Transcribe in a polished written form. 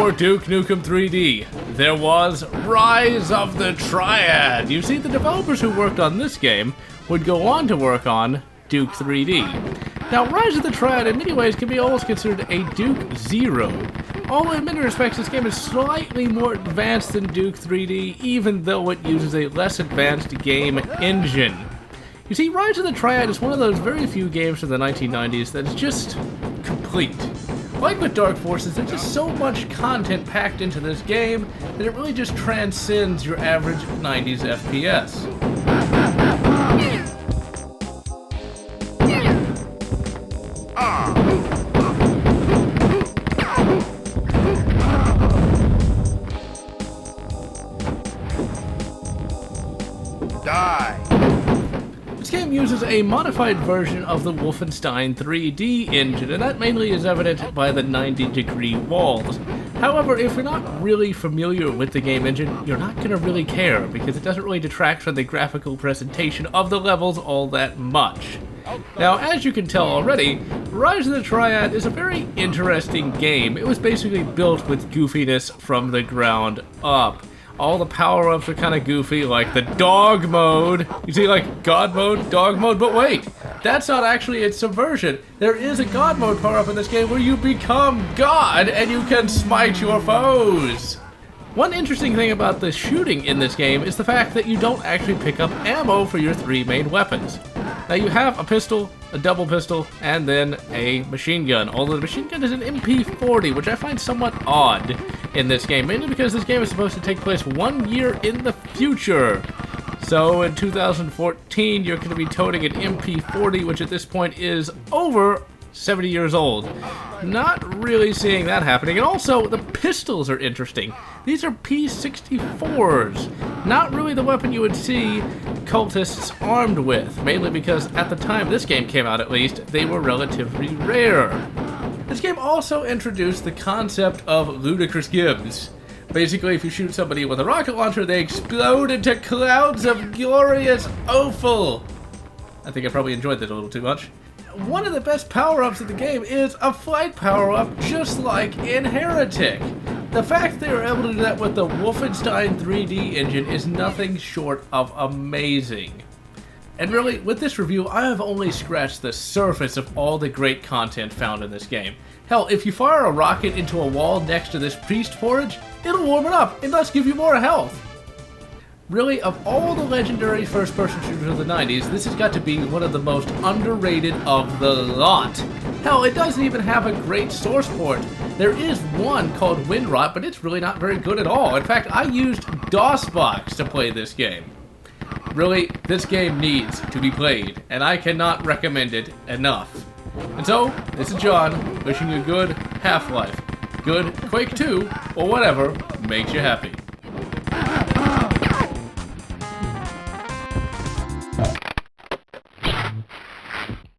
before Duke Nukem 3D, there was Rise of the Triad. You see, the developers who worked on this game would go on to work on Duke 3D. Now, Rise of the Triad in many ways can be almost considered a Duke Zero. Although in many respects this game is slightly more advanced than Duke 3D, even though it uses a less advanced game engine. You see, Rise of the Triad is one of those very few games from the 1990s that is just complete. Like with Dark Forces, there's just so much content packed into this game that it really just transcends your average 90s FPS. This game uses a modified version of the Wolfenstein 3D engine, and that mainly is evident by the 90-degree walls. However, if you're not really familiar with the game engine, you're not going to really care, because it doesn't really detract from the graphical presentation of the levels all that much. Now, as you can tell already, Rise of the Triad is a very interesting game. It was basically built with goofiness from the ground up. All the power-ups are kind of goofy, like the dog mode. You see, like, God mode, dog mode, but wait, that's not actually its subversion. There is a God mode power-up in this game where you become God and you can smite your foes. One interesting thing about the shooting in this game is the fact that you don't actually pick up ammo for your three main weapons. Now you have a pistol, a double pistol, and then a machine gun. Although the machine gun is an MP40, which I find somewhat odd in this game, mainly because this game is supposed to take place 1 year in the future. So in 2014, you're going to be toting an MP40, which at this point is over 70 years old. Not really seeing that happening. And also, the pistols are interesting. These are P64s. Not really the weapon you would see cultists armed with, mainly because at the time this game came out, at least, they were relatively rare. This game also introduced the concept of ludicrous Gibs. Basically, if you shoot somebody with a rocket launcher, they explode into clouds of glorious offal. I think I probably enjoyed that a little too much. One of the best power-ups of the game is a flight power-up, just like in Heretic. The fact they were able to do that with the Wolfenstein 3D engine is nothing short of amazing. And really, with this review, I have only scratched the surface of all the great content found in this game. Hell, if you fire a rocket into a wall next to this priest forge, it'll warm it up and thus give you more health. Really, of all the legendary first-person shooters of the 90s, this has got to be one of the most underrated of the lot. Hell, it doesn't even have a great source port. There is one called Windrot, but it's really not very good at all. In fact, I used DOSBox to play this game. Really, this game needs to be played, and I cannot recommend it enough. And so, this is John, wishing you good Half-Life, good Quake 2, or whatever makes you happy.